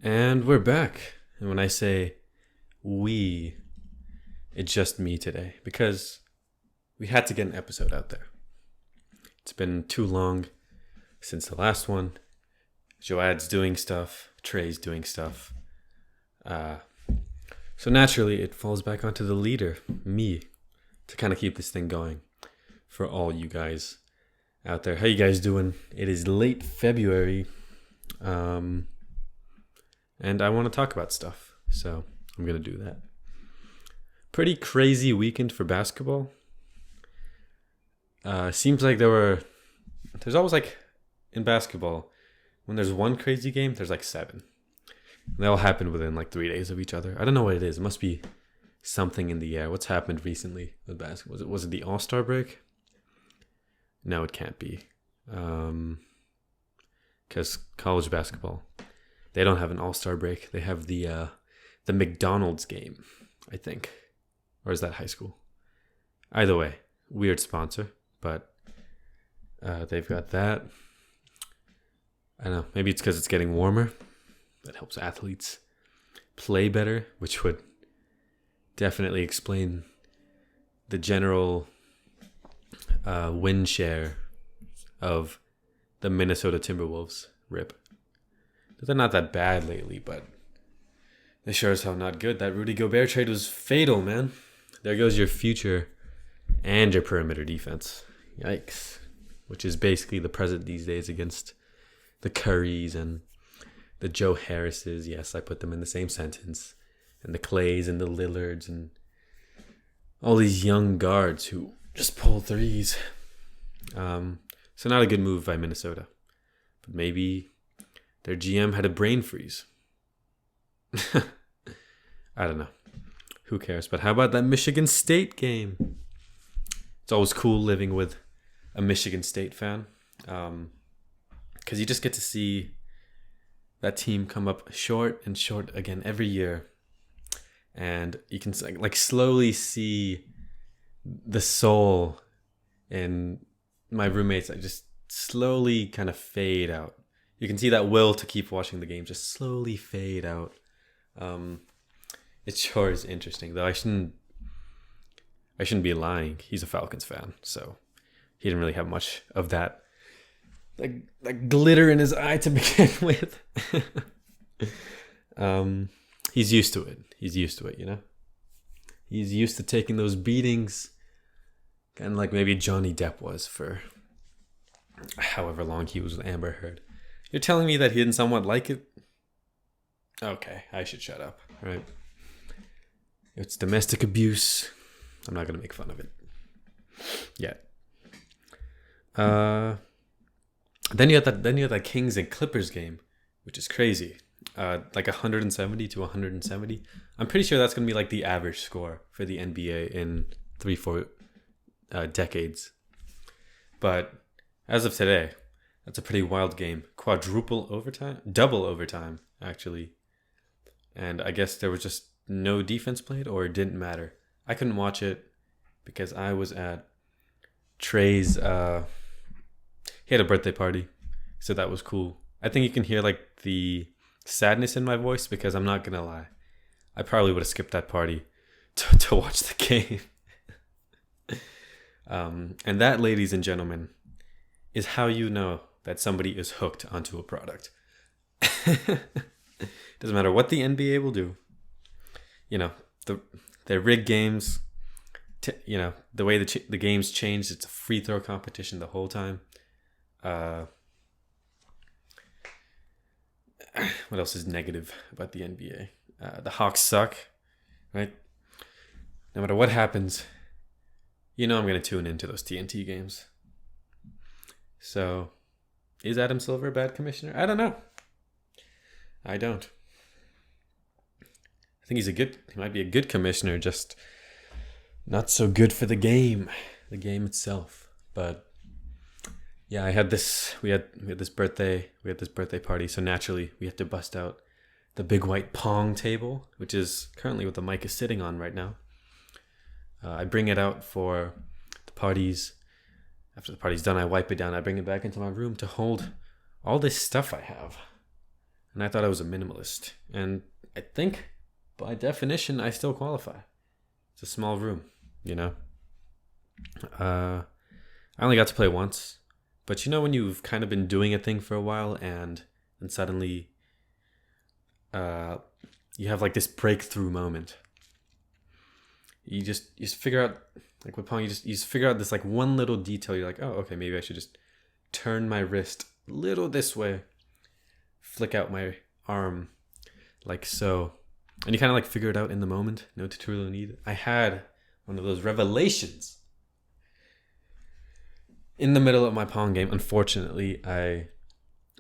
And we're back. And when I say we, it's just me today because we had to get an episode out there. It's been too long since the last one. Joad's doing stuff. Trey's doing stuff. So naturally, it falls back onto the leader, me, to kind of keep this thing going for all you guys out there. How you guys doing? It is late February. And I want to talk about stuff. So I'm going to do that. Pretty crazy weekend for basketball. Seems like there's always like in basketball, when there's one crazy game, there's like 7. They all happen within like 3 days of each other. I don't know what it is. It must be something in the air. What's happened recently with basketball? Was it the All-Star break? No, it can't be. Because college basketball, they don't have an All-Star break. They have the McDonald's game, I think. Or is that high school? Either way, weird sponsor, but they've got that. I don't know. Maybe it's because it's getting warmer. That helps athletes play better, which would definitely explain the general win share of the Minnesota Timberwolves. RIP. They're not that bad lately, but they sure as hell not good. That Rudy Gobert trade was fatal, man. There goes your future and your perimeter defense. Yikes. Which is basically the present these days against the Currys and the Joe Harrises. Yes, I put them in the same sentence. And the Clays and the Lillards and all these young guards who just pull threes. So not a good move by Minnesota. But maybe their GM had a brain freeze. I don't know. Who cares? But how about that Michigan State game? It's always cool living with a Michigan State fan. Because you just get to see that team come up short and short again every year. And you can like slowly see the soul in my roommates. I just slowly kind of fade out. You can see that will to keep watching the game just slowly fade out. It sure is interesting, though. I shouldn't be lying. He's a Falcons fan, so he didn't really have much of that like glitter in his eye to begin with. He's used to it. He's used to it, you know? He's used to taking those beatings, kind of like maybe Johnny Depp was for however long he was with Amber Heard. You're telling me that he didn't somewhat like it? Okay, I should shut up, right? It's domestic abuse. I'm not going to make fun of it yet. Then you had that Kings and Clippers game, which is crazy. Like 170 to 170. I'm pretty sure that's going to be like the average score for the NBA in 3-4 decades. But as of today, that's a pretty wild game. Double overtime, actually. And I guess there was just no defense played, or it didn't matter. I couldn't watch it because I was at Trey's. He had a birthday party, so that was cool. I think you can hear like the sadness in my voice because I'm not gonna lie, I probably would have skipped that party to watch the game. And that, ladies and gentlemen, is how you know that somebody is hooked onto a product. Doesn't matter what the NBA will do. You know, their rigged games. You know, the way the games changed. It's a free throw competition the whole time. What else is negative about the NBA? The Hawks suck, right? No matter what happens, you know I'm going to tune into those TNT games. So, is Adam Silver a bad commissioner? I don't know. I don't. I think he might be a good commissioner, just not so good for the game itself. But yeah, we had this birthday party, so naturally we had to bust out the big white pong table, which is currently what the mic is sitting on right now. I bring it out for the parties. After the party's done, I wipe it down. I bring it back into my room to hold all this stuff I have. and I thought I was a minimalist. And I think, by definition, I still qualify. It's a small room, you know? I only got to play once. But you know when you've kind of been doing a thing for a while and then suddenly you have like this breakthrough moment. You just figure out, like with Pong, you just figure out this like one little detail. You're like, oh, okay, maybe I should just turn my wrist a little this way, flick out my arm like so. And you kind of like figure it out in the moment. No tutorial needed. I had one of those revelations in the middle of my Pong game. Unfortunately,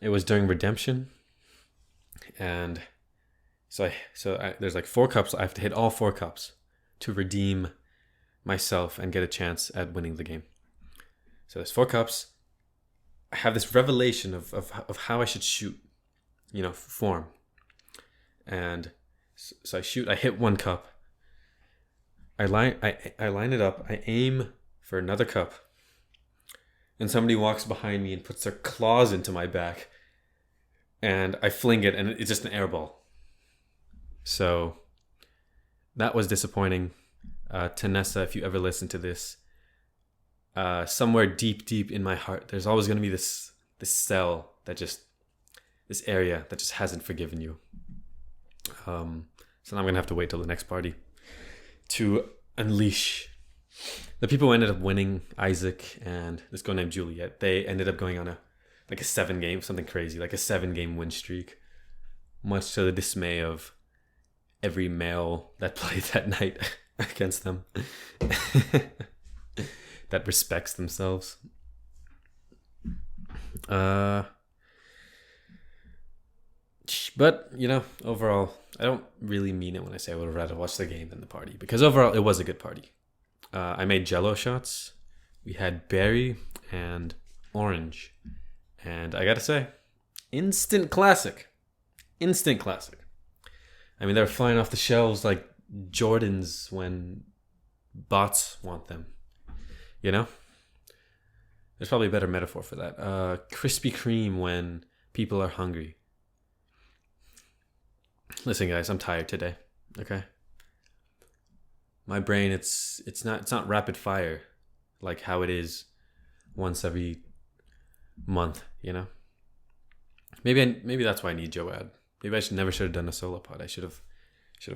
it was during redemption, and so there's like 4 cups. I have to hit all 4 cups to redeem myself and get a chance at winning the game. So there's 4 cups. I have this revelation of how I should shoot, you know, form, and so I shoot. I hit 1 cup. I line it up. I aim for another cup. And somebody walks behind me and puts their claws into my back. And I fling it, and it's just an air ball. So that was disappointing. Tanessa, if you ever listen to this, somewhere deep in my heart, there's always going to be this cell this area that just hasn't forgiven you. So now I'm going to have to wait till the next party to unleash. The people who ended up winning, Isaac and this girl named Juliet, they ended up going on a 7-game, something crazy, like a 7-game win streak, much to the dismay of every male that played that night against them, that respects themselves. But, you know, overall, I don't really mean it when I say I would have rather watched the game than the party, because overall, it was a good party. I made Jello shots. We had berry and orange. And I gotta say, instant classic. Instant classic. I mean, they're flying off the shelves like Jordans when bots want them. You know? There's probably a better metaphor for that. Krispy Kreme when people are hungry. Listen, guys, I'm tired today. Okay? My brain, it's not rapid fire like how it is once every month, you know? Maybe that's why I need Joad. Maybe I never should have done a solo pod. I should have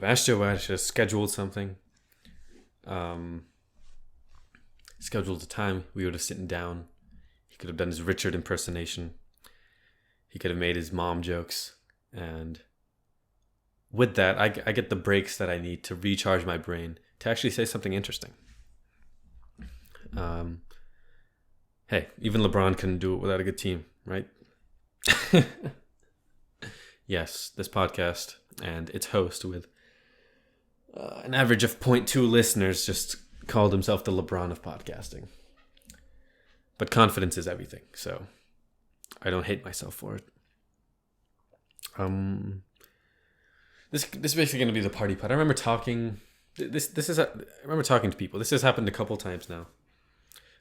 asked Joad. I should have scheduled something. Scheduled a time. We would have sitting down. He could have done his Richard impersonation. He could have made his mom jokes, and with that, I get the breaks that I need to recharge my brain to actually say something interesting. Hey, even LeBron couldn't do it without a good team, right? Yes, this podcast and its host with an average of 0.2 listeners just called himself the LeBron of podcasting. But confidence is everything, so I don't hate myself for it. This is basically going to be the party pod. I remember talking. I remember talking to people. This has happened a couple times now.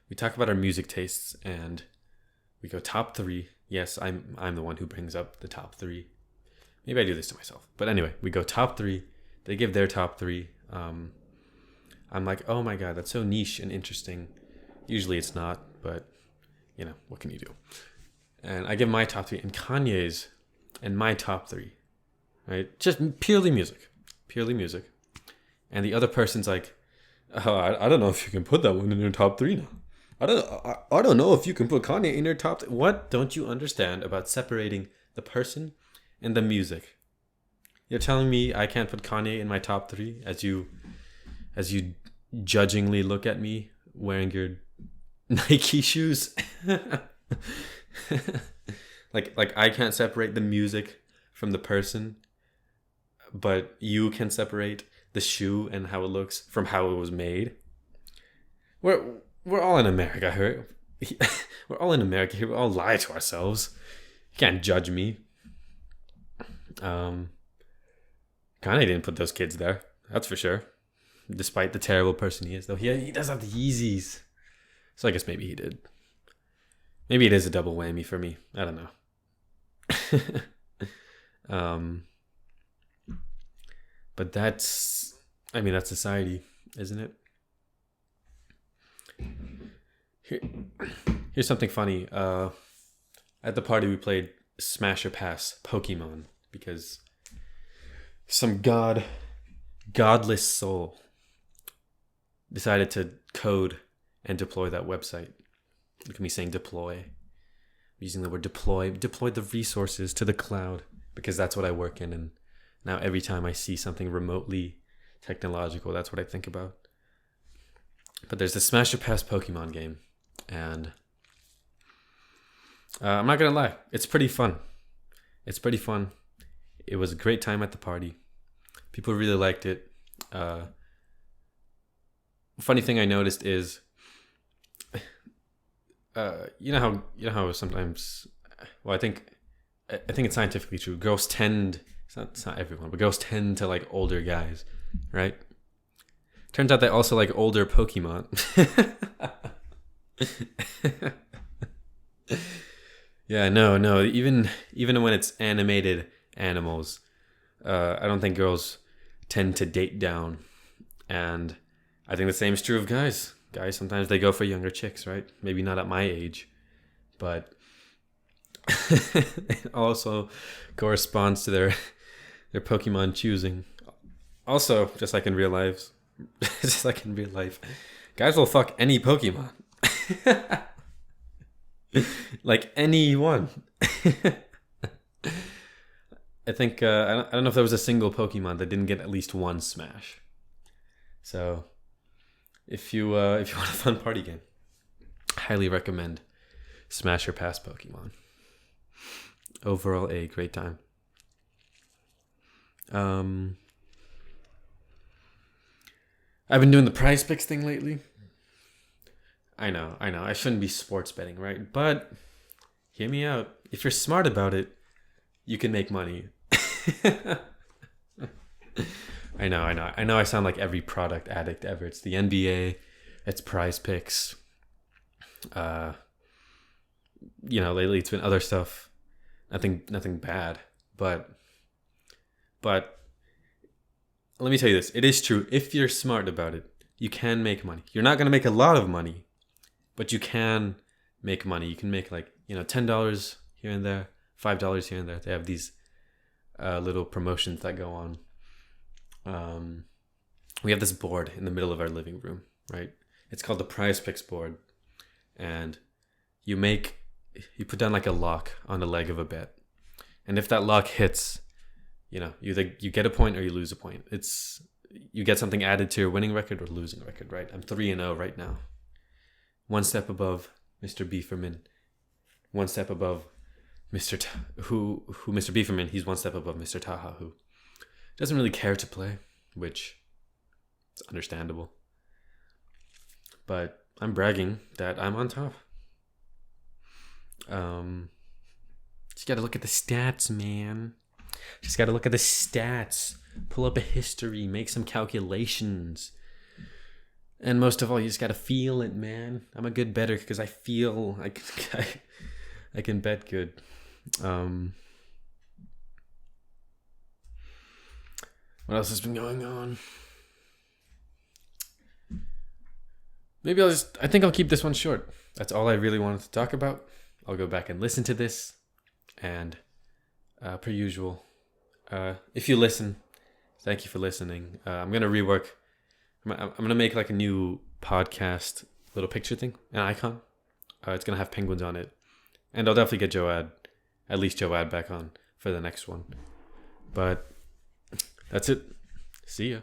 We talk about our music tastes and we go top 3. Yes, I'm the one who brings up the top 3. Maybe I do this to myself, but anyway, we go top 3. They give their top 3. I'm like, oh my god, that's so niche and interesting. Usually it's not, but you know, what can you do? And I give my top 3 and Kanye's and my top 3. Right? Just purely music. And the other person's like, oh, I don't know if you can put that one in your top 3 now. I don't know if you can put Kanye in your top 3. What don't you understand about separating the person and the music? You're telling me I can't put Kanye in my top 3 as you judgingly look at me wearing your Nike shoes? like I can't separate the music from the person, but you can separate the shoe and how it looks from how it was made. We're all in America here. We're all in America here. We all lie to ourselves. You can't judge me. Kanye didn't put those kids there. That's for sure. Despite the terrible person he is, though. He does have the Yeezys. So I guess maybe he did. Maybe it is a double whammy for me. I don't Um, but that's society, isn't it? Here's something funny. At the party, we played Smash or Pass Pokemon because some godless soul decided to code and deploy that website. Look at me saying deploy. I'm using the word deploy the resources to the cloud because that's what I work in. And now every time I see something remotely technological, that's what I think about. But there's the Smash or Pass Pokemon game. And I'm not going to lie. It's pretty fun. It was a great time at the party. People really liked it. Funny thing I noticed is, you know how sometimes, well, I think it's scientifically true. Girls tend, it's not everyone, but girls tend to like older guys, right? Turns out they also like older Pokemon. Yeah, no. Even when it's animated animals, I don't think girls tend to date down, and I think the same is true of guys. Guys sometimes they go for younger chicks, right? Maybe not at my age, but it also corresponds to their Pokemon choosing. Also, just like in real life, guys will fuck any Pokemon. Like anyone. I think I don't know if there was a single Pokemon that didn't get at least one smash. So if you want a fun party game, highly recommend Smash or Pass Pokemon. Overall, a great time. I've been doing the Prize Picks thing lately. I know. I shouldn't be sports betting, right? But hear me out. If you're smart about it, you can make money. I know. I sound like every product addict ever. It's the NBA, it's Prize Picks. Lately it's been other stuff. Nothing bad, but let me tell you this. It is true. If you're smart about it, you can make money. You're not going to make a lot of money, but you can make money. You can make $10 here and there, $5 here and there. They have these little promotions that go on. We have this board in the middle of our living room, right? It's called the Prize Picks board. And you put down like a lock on the leg of a bet. And if that lock hits, you get a point or you lose a point. You get something added to your winning record or losing record, right? I'm 3-0 right now. One step above Mr. Beeferman. One step above Mr. who Mr. Beeferman, he's one step above Mr. Taha, who doesn't really care to play, which is understandable. But I'm bragging that I'm on top. Just gotta look at the stats, man. Just gotta look at the stats. Pull up a history, make some calculations. And most of all, you just gotta feel it, man. I'm a good bettor because I feel I can bet good. What else has been going on? Maybe I think I'll keep this one short. That's all I really wanted to talk about. I'll go back and listen to this. And per usual, if you listen, thank you for listening. I'm going to rework. I'm going to make like a new podcast little picture thing, an icon. It's going to have penguins on it. And I'll definitely get at least Joad back on for the next one. But that's it. See ya.